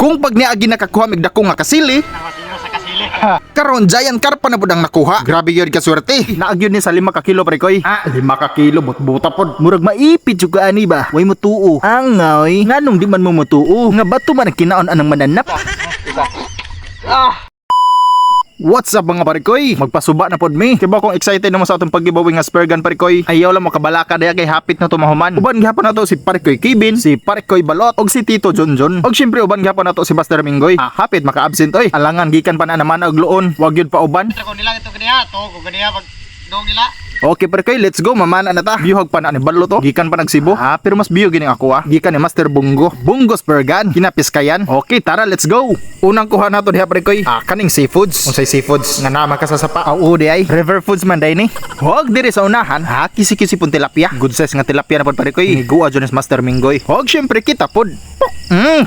Kung pag niagi nakakuha mig dako nga kasili, karon giant carp pa na pud ang nakuha. Grabe gyud ka swerte. Naagyon ni sa 5 ka kilo pre koy. 5 ka kilo buta pod. Murag maipit jud ka ani ba? Way mutuo. Angoy, nganong di man mo mutuo? Nga bato man ang kinaon anang mananap. What's up mga parikoy? Magpasuba na pod mi. Kaya ba kung excited naman sa atong pag-giveaway nga spare gun parikoy? Ayaw lang makabalaka daya kay hapit na tumahuman. Uban gyapon na to si Parikoy Kibin, si Parikoy Balot, og si Tito Jonjon. Og syempre uban gyapon na to si Buster Mingoy. Hapit maka-absent oy. Alangan gikan pa na naman og luon. Wag yun pa uban. Ko nila ito kaniya to, ko kaniya pag dong nila. Okay parikoy, let's go. Mamana na ta. Biyuhag pa na ni Balot to. Gikan pa nagsibo. Pero mas biyog gini ako Gikan ni Master Bungo. Bungo spare gun. Kinapis kayan. Okay, tara, let's go. Unang kuha nato diha parikoy. Kaning seafoods. Unsay seafoods nga nama ka sa sapa. Di ay. River foods man day ni. Hog diri sa unahan. Kisi-kisi pun tilapia. Good size nga tilapia na pod parikoy. Higuwa Jones Master Mingoy. Hog syempre kita pod.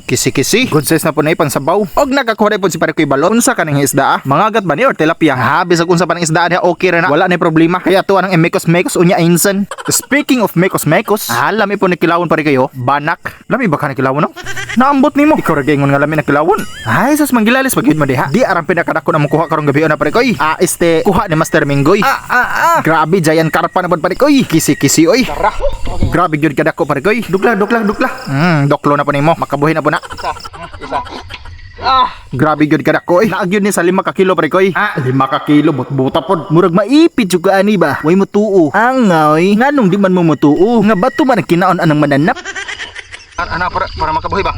Kisi-kisi. Good size na po na pang sabaw. Og nakakuha po si Parikoy Balot. Unsa kaning isda Mangagat ba ni or tilapia? Bisag unsa pa ng isda niya okay ra na. Wala na problema. Kaya to anang mekos-mekos unya insan. Speaking of mekos-mekos, lami po ni kilawon pare kayo. Banak. Lami ba ka ni kilawon no? Naambot nimo. Ikaw ra gingon nga lami na kilawon. Ay sus manggilalis pag mo diha. Di aram pinakadako na mo kuha karong gabi na pare koy. Kuha ni Master Mingoy. Grabe giant karpa na pod pare koy. Kisi-kisi oy. Grabe gyud kadako pare koy. Dukla. Doklo na po nimo. Makabuhi na po na. Isa. Grabe gyud kadako Naagyon ni sa 5 ka kilo pre koy. 5 ka kilo buta pod. Murag maipit jud ka ani ba? Way mutuo. Angoy, nganong di man mo mutuo? Nga bato man ang kinaon anang mananap. Para makabuhi ba?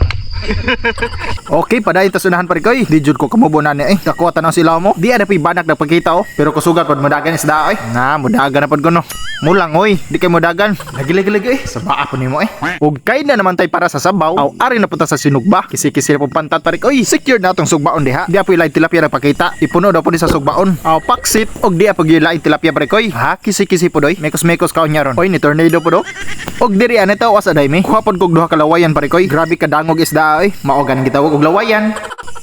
Okay, paday ta sunahan pare koy. Di jud ko kamubunan ni Kakuha tanaw sila mo. Di ana pay banak na pagkita Pero kusuga kod mudagan isda mudagan na pod ko no. Mulang di kay mudagan. Lagi sa baa po nimo Ug kay na naman tay para sa sabaw. Ari na punta sa sinugba. Kisi-kisi na po pantat pare koy. Secure na tong sugbaon diha. Di apoy lain tilapia na pakita. Ipuno daw po ni sa sugbaon. Paksit og di apoy lain tilapia pare koy. Kisi-kisi po doy. Mekos-mekos kaon nya ron. Ni tornado po do. Og diri ana taw asa day mi. Kuha pod kog duha ka lawayan pare koy. Grabe ka dangog isda mao ganing gitawag og lawayan.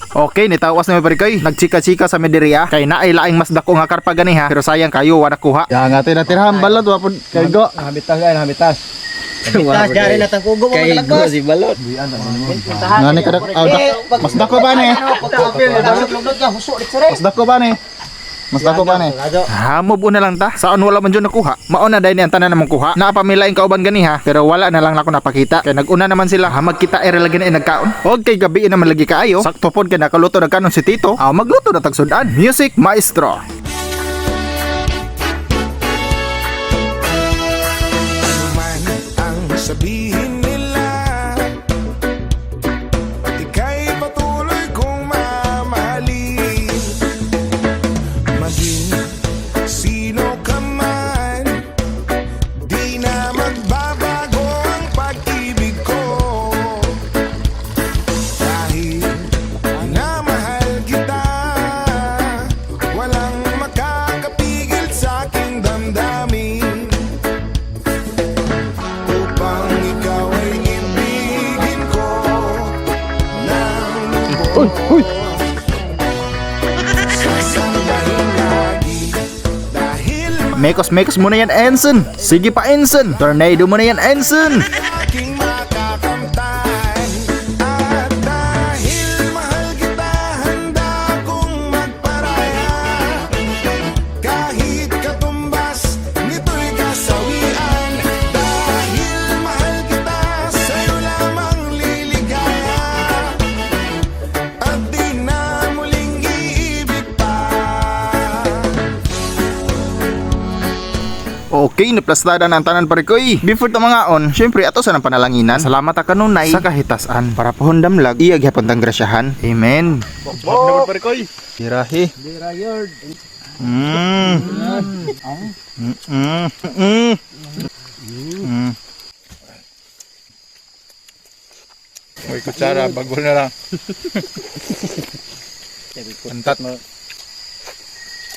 Okay, nitawas na mi pare koy. Nagchika-chika sa mederiya kay naay laing mas dako nga karpa ganiha. Pero sayang kayo wala kuha. Ya nga tirahan balot wa pod kaygo. Habitas jari na tang kugo mo talagpas. Si balot. Ngani kada mas dako ba ni? Mas dako ba ni? Move on na lang ta. Saan wala man jud nakuha. Mao na dai ni ang tanan namong kuha. Naapamilaing kauban ganiha pero wala na lang nako napakita. Kay naguna naman sila magkita ere lagi na nagkaon. Okay, gabi na man lagi kaayo. Sakto pod kay nakaluto na kanon si Tito. Magluto na tag sudan. Music Maestro. Sabihin nila ika'y patuloy kong mamahalin. Maging sino ka man, di na magbabago ang pag-ibig ko. Dahil namahal kita, walang makakapigil sa aking damdamin. Uy. Mekos muna yan Ensign. Sige pa Ensign. Tornado muna yan Ensign. Okay, naplastada na ang tanan pare koy. Before ta mga on, syempre ato sa nang panalanginan. Salamat ta kanunay sa kahitasan para pohon damlag iya gyapon tang grasyahan. Amen. Bob pare koy. Dirahi. Dirayard. May kutsara bagol na lang. Pantat mo.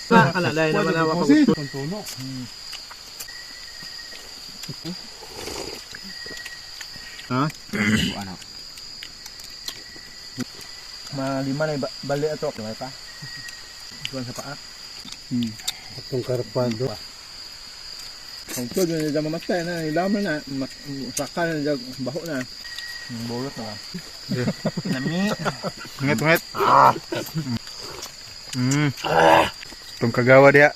Kalalay naman ako pag Malima na bali ato. Diba pa? Tuwan sa paa. itong karpado. Ang todo na dyan mamatay na. Ilaman na. Saka na dyan. Baho na. Bulot na. Ngit. Itong kagawa dia.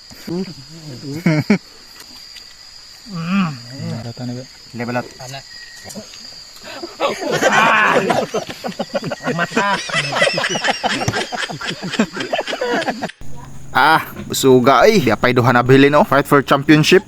Rata na ba? Lebalat. Busuga ay. Di apay duha na bilin, no? Fight for championship.